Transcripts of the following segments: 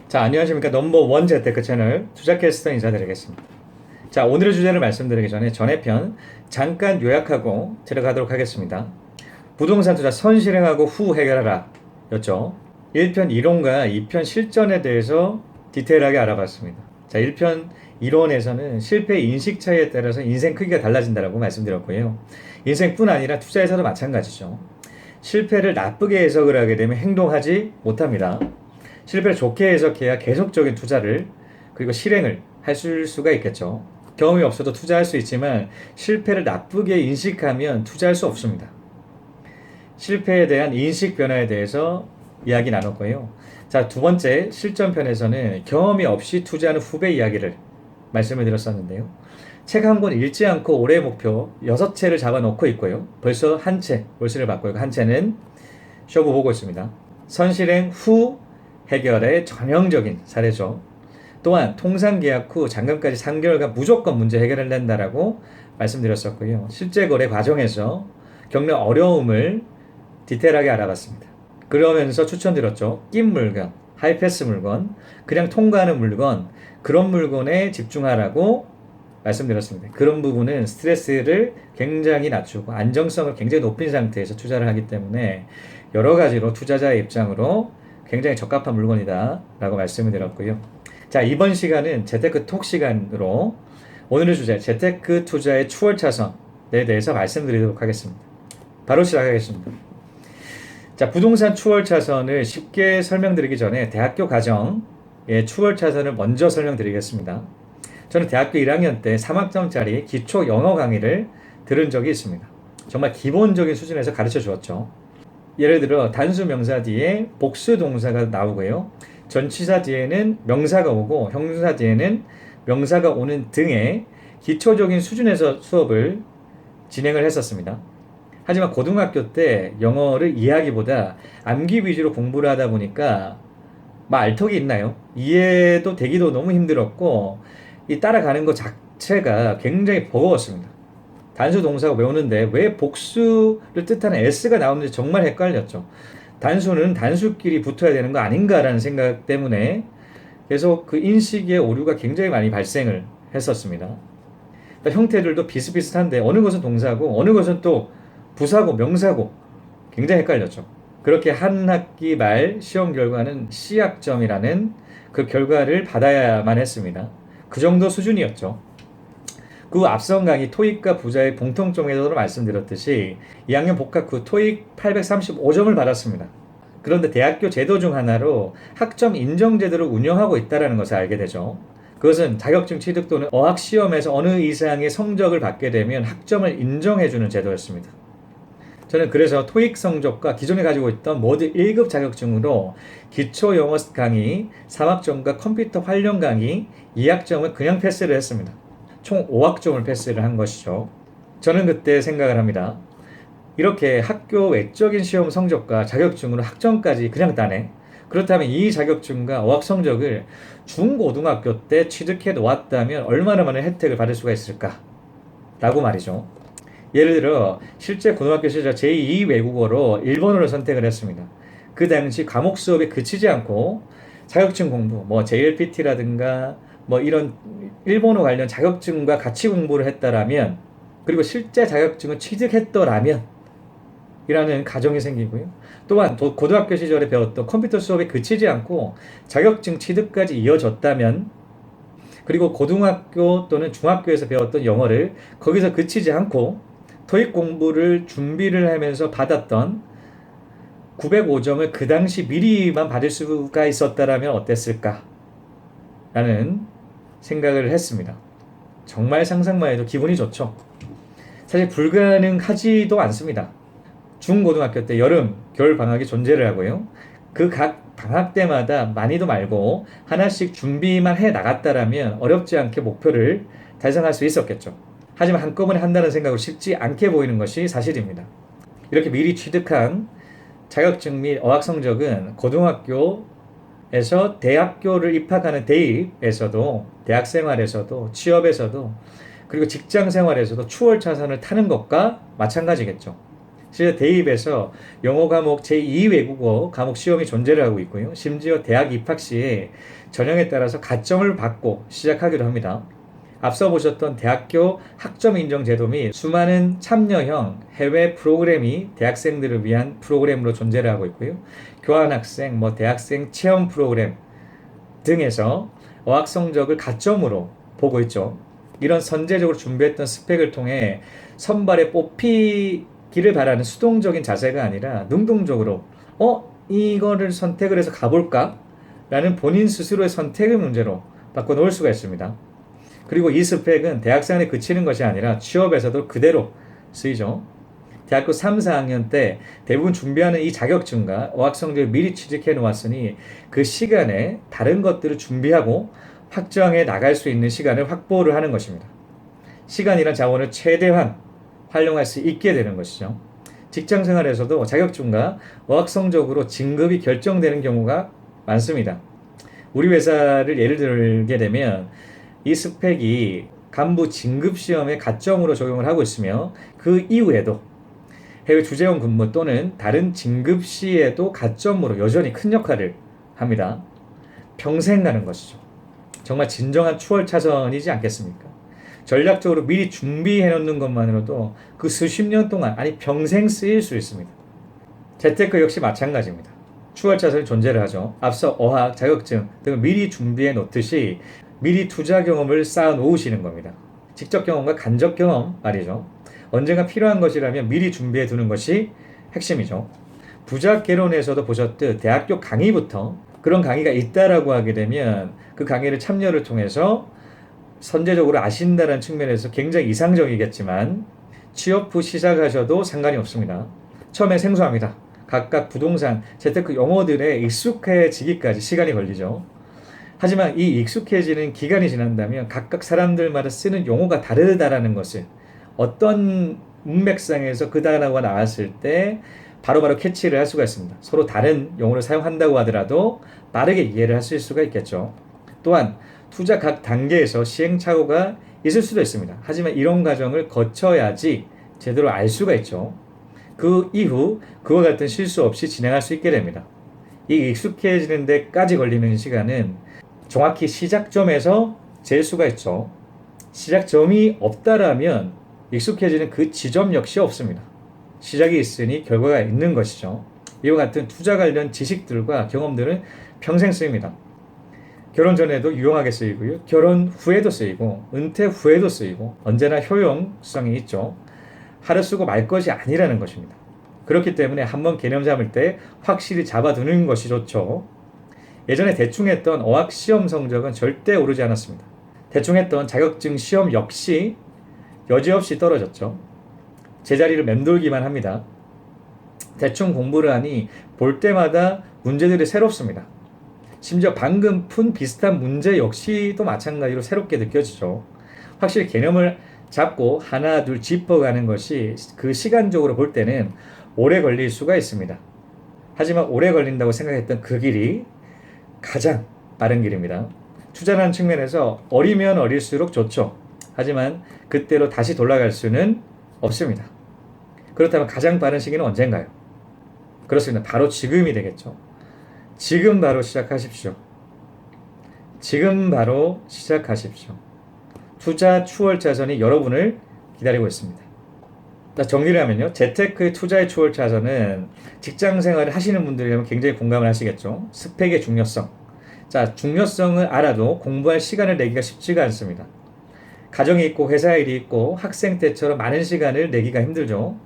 자, 안녕하십니까. 넘버원 재테크 채널 투자캐스터 인사드리겠습니다. 자, 오늘의 주제를 말씀드리기 전에 전해편 잠깐 요약하고 들어가도록 하겠습니다. 부동산 투자 선실행하고 후 해결하라 였죠. 1편 이론과 2편 실전에 대해서 디테일하게 알아봤습니다. 자, 1편 이론에서는 실패 인식 차이에 따라서 인생 크기가 달라진다고 말씀드렸고요. 인생뿐 아니라 투자에서도 마찬가지죠. 실패를 나쁘게 해석을 하게 되면 행동하지 못합니다. 실패를 좋게 해석해야 계속적인 투자를 그리고 실행을 할 수가 있겠죠. 경험이 없어도 투자할 수 있지만 실패를 나쁘게 인식하면 투자할 수 없습니다. 실패에 대한 인식 변화에 대해서 이야기 나눴고요. 자, 두 번째 실전편에서는 경험이 없이 투자하는 후배 이야기를 말씀을 드렸었는데요. 책 한 권 읽지 않고 올해 목표 6채를 잡아놓고 있고요. 벌써 한 채 월세를 받고 있고 한 채는 쇼부 보고 있습니다. 선실행 후 해결의 전형적인 사례죠. 또한 통상계약 후 잔금까지 3개월간 무조건 문제 해결을 낸다라고 말씀드렸었고요. 실제 거래 과정에서 겪는 어려움을 디테일하게 알아봤습니다. 그러면서 추천드렸죠. 낀 물건, 하이패스 물건, 그냥 통과하는 물건, 그런 물건에 집중하라고 말씀드렸습니다. 그런 부분은 스트레스를 굉장히 낮추고 안정성을 굉장히 높인 상태에서 투자를 하기 때문에 여러 가지로 투자자의 입장으로 굉장히 적합한 물건이다 라고 말씀을 드렸고요. 자, 이번 시간은 재테크 톡 시간으로 오늘의 주제 재테크 투자의 추월차선에 대해서 말씀드리도록 하겠습니다. 바로 시작하겠습니다. 자, 부동산 추월차선을 쉽게 설명드리기 전에 대학교 과정의 추월차선을 먼저 설명드리겠습니다. 저는 대학교 1학년 때 3학점짜리 기초 영어 강의를 들은 적이 있습니다. 정말 기본적인 수준에서 가르쳐 주었죠. 예를 들어 단수 명사 뒤에 복수 동사가 나오고요. 전치사 뒤에는 명사가 오고 형용사 뒤에는 명사가 오는 등의 기초적인 수준에서 수업을 진행을 했었습니다. 하지만 고등학교 때 영어를 이해하기보다 암기 위주로 공부를 하다 보니까 알턱이 있나요? 이해도 되기도 너무 힘들었고 이 따라가는 것 자체가 굉장히 버거웠습니다. 단수 동사가 외우는데 왜 복수를 뜻하는 S가 나오는지 정말 헷갈렸죠. 단수는 단수끼리 붙어야 되는 거 아닌가라는 생각 때문에 계속 그 인식의 오류가 굉장히 많이 발생을 했었습니다. 그러니까 형태들도 비슷비슷한데 어느 것은 동사고 어느 것은 또 부사고 명사고 굉장히 헷갈렸죠. 그렇게 한 학기 말 시험 결과는 C학점이라는 그 결과를 받아야만 했습니다. 그 정도 수준이었죠. 그 앞선 강의 토익과 부자의 공통점에서도 말씀드렸듯이 2학년 복학 후 토익 835점을 받았습니다. 그런데 대학교 제도 중 하나로 학점 인정 제도를 운영하고 있다는 것을 알게 되죠. 그것은 자격증 취득 또는 어학 시험에서 어느 이상의 성적을 받게 되면 학점을 인정해주는 제도였습니다. 저는 그래서 토익 성적과 기존에 가지고 있던 모두 1급 자격증으로 기초 영어 강의 3학점과 컴퓨터 활용 강의 2학점을 그냥 패스를 했습니다. 총 5학점을 패스를 한 것이죠. 저는 그때 생각을 합니다. 이렇게 학교 외적인 시험 성적과 자격증으로 학점까지 그냥 따네. 그렇다면 이 자격증과 어학 성적을 중고등학교 때 취득해 놓았다면 얼마나 많은 혜택을 받을 수가 있을까? 라고 말이죠. 예를 들어 실제 고등학교 시절 제2 외국어로 일본어를 선택을 했습니다. 그 당시 과목 수업에 그치지 않고 자격증 공부, JLPT라든가 이런 일본어 관련 자격증과 같이 공부를 했다라면 그리고 실제 자격증을 취득했더라면 이라는 가정이 생기고요. 또한 고등학교 시절에 배웠던 컴퓨터 수업에 그치지 않고 자격증 취득까지 이어졌다면 그리고 고등학교 또는 중학교에서 배웠던 영어를 거기서 그치지 않고 토익 공부를 준비를 하면서 받았던 905점을 그 당시 미리만 받을 수가 있었다라면 어땠을까? 라는 생각을 했습니다. 정말 상상만 해도 기분이 좋죠. 사실 불가능하지도 않습니다. 중고등학교 때 여름, 겨울 방학이 존재를 하고요. 그 각 방학 때마다 많이도 말고 하나씩 준비만 해 나갔다라면 어렵지 않게 목표를 달성할 수 있었겠죠. 하지만 한꺼번에 한다는 생각으로 쉽지 않게 보이는 것이 사실입니다. 이렇게 미리 취득한 자격증 및 어학 성적은 고등학교에서 대학교를 입학하는 대입에서도 대학 생활에서도 취업에서도 그리고 직장 생활에서도 추월차선을 타는 것과 마찬가지겠죠. 실제 대입에서 영어 과목 제2 외국어 과목 시험이 존재를 하고 있고요. 심지어 대학 입학 시에 전형에 따라서 가점을 받고 시작하기도 합니다. 앞서 보셨던 대학교 학점 인정 제도 및 수많은 참여형 해외 프로그램이 대학생들을 위한 프로그램으로 존재를 하고 있고요. 교환학생, 대학생 체험 프로그램 등에서 어학 성적을 가점으로 보고 있죠. 이런 선제적으로 준비했던 스펙을 통해 선발에 뽑히기를 바라는 수동적인 자세가 아니라 능동적으로 이거를 선택을 해서 가볼까? 라는 본인 스스로의 선택의 문제로 바꿔놓을 수가 있습니다. 그리고 이 스펙은 대학생에 그치는 것이 아니라 취업에서도 그대로 쓰이죠. 대학교 3, 4학년 때 대부분 준비하는 이 자격증과 어학 성적을 미리 취직해 놓았으니 그 시간에 다른 것들을 준비하고 확정해 나갈 수 있는 시간을 확보를 하는 것입니다. 시간이란 자원을 최대한 활용할 수 있게 되는 것이죠. 직장 생활에서도 자격증과 어학 성적으로 진급이 결정되는 경우가 많습니다. 우리 회사를 예를 들게 되면 이 스펙이 간부 진급 시험의 가점으로 적용을 하고 있으며 그 이후에도 해외 주재원 근무 또는 다른 진급 시에도 가점으로 여전히 큰 역할을 합니다. 평생 가는 것이죠. 정말 진정한 추월차선이지 않겠습니까? 전략적으로 미리 준비해 놓는 것만으로도 그 수십 년 동안, 아니 평생 쓰일 수 있습니다. 재테크 역시 마찬가지입니다. 추월차선이 존재를 하죠. 앞서 어학, 자격증 등을 미리 준비해 놓듯이 미리 투자 경험을 쌓아 놓으시는 겁니다. 직접 경험과 간접 경험 말이죠. 언젠가 필요한 것이라면 미리 준비해 두는 것이 핵심이죠. 부작개론에서도 보셨듯 대학교 강의부터 그런 강의가 있다라고 하게 되면 그 강의를 참여를 통해서 선제적으로 아신다는 측면에서 굉장히 이상적이겠지만 취업 후 시작하셔도 상관이 없습니다. 처음에 생소합니다. 각각 부동산, 재테크 용어들에 익숙해지기까지 시간이 걸리죠. 하지만 이 익숙해지는 기간이 지난다면 각각 사람들마다 쓰는 용어가 다르다라는 것을 어떤 문맥상에서 그 단어가 나왔을 때 바로바로 캐치를 할 수가 있습니다. 서로 다른 용어를 사용한다고 하더라도 빠르게 이해를 하실 수가 있겠죠. 또한 투자 각 단계에서 시행착오가 있을 수도 있습니다. 하지만 이런 과정을 거쳐야지 제대로 알 수가 있죠. 그 이후 그와 같은 실수 없이 진행할 수 있게 됩니다. 이 익숙해지는 데까지 걸리는 시간은 정확히 시작점에서 잴 수가 있죠. 시작점이 없다라면 익숙해지는 그 지점 역시 없습니다. 시작이 있으니 결과가 있는 것이죠. 이와 같은 투자 관련 지식들과 경험들은 평생 쓰입니다. 결혼 전에도 유용하게 쓰이고요. 결혼 후에도 쓰이고 은퇴 후에도 쓰이고 언제나 효용성이 있죠. 하루 쓰고 말 것이 아니라는 것입니다. 그렇기 때문에 한번 개념 잡을 때 확실히 잡아두는 것이 좋죠. 예전에 대충 했던 어학 시험 성적은 절대 오르지 않았습니다. 대충 했던 자격증 시험 역시 여지없이 떨어졌죠. 제자리를 맴돌기만 합니다. 대충 공부를 하니 볼 때마다 문제들이 새롭습니다. 심지어 방금 푼 비슷한 문제 역시도 마찬가지로 새롭게 느껴지죠. 확실히 개념을 잡고 하나 둘 짚어가는 것이 그 시간적으로 볼 때는 오래 걸릴 수가 있습니다. 하지만 오래 걸린다고 생각했던 그 길이 가장 빠른 길입니다. 투자라는 측면에서 어리면 어릴수록 좋죠. 하지만 그때로 다시 돌아갈 수는 없습니다. 그렇다면 가장 빠른 시기는 언젠가요? 그렇습니다. 바로 지금이 되겠죠. 지금 바로 시작하십시오. 지금 바로 시작하십시오. 투자 추월차선이 여러분을 기다리고 있습니다. 정리를 하면요. 재테크의 투자의 추월차선은 직장 생활을 하시는 분들이라면 굉장히 공감을 하시겠죠. 스펙의 중요성. 중요성을 알아도 공부할 시간을 내기가 쉽지가 않습니다. 가정이 있고 회사 일이 있고 학생 때처럼 많은 시간을 내기가 힘들죠.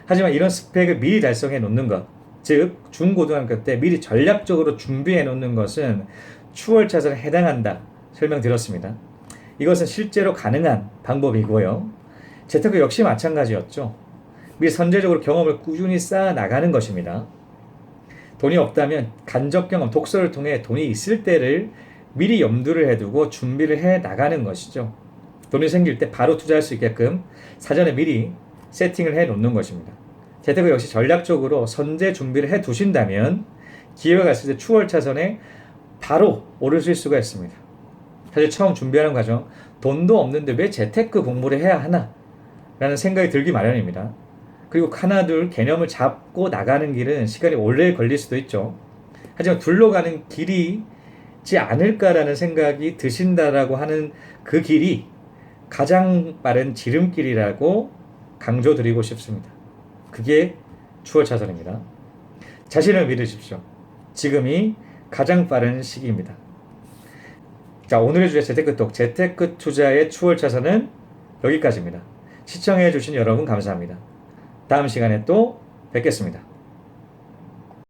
하지만 이런 스펙을 미리 달성해 놓는 것, 즉 중고등학교 때 미리 전략적으로 준비해 놓는 것은 추월차선에 해당한다 설명드렸습니다. 이것은 실제로 가능한 방법이고요. 재테크 역시 마찬가지였죠. 미리 선제적으로 경험을 꾸준히 쌓아 나가는 것입니다. 돈이 없다면 간접 경험, 독서를 통해 돈이 있을 때를 미리 염두를 해두고 준비를 해 나가는 것이죠. 돈이 생길 때 바로 투자할 수 있게끔 사전에 미리 세팅을 해 놓는 것입니다. 재테크 역시 전략적으로 선제 준비를 해 두신다면 기회가 갔을 때 추월차선에 바로 오르실 수가 있습니다. 사실 처음 준비하는 과정, 돈도 없는데 왜 재테크 공부를 해야 하나? 라는 생각이 들기 마련입니다. 그리고 하나둘 개념을 잡고 나가는 길은 시간이 오래 걸릴 수도 있죠. 하지만 둘러가는 길이지 않을까라는 생각이 드신다라고 하는 그 길이 가장 빠른 지름길이라고 강조드리고 싶습니다. 그게 추월차선입니다. 자신을 믿으십시오. 지금이 가장 빠른 시기입니다. 자, 오늘의 주제 재테크톡, 재테크 투자의 추월차선은 여기까지입니다. 시청해주신 여러분 감사합니다. 다음 시간에 또 뵙겠습니다.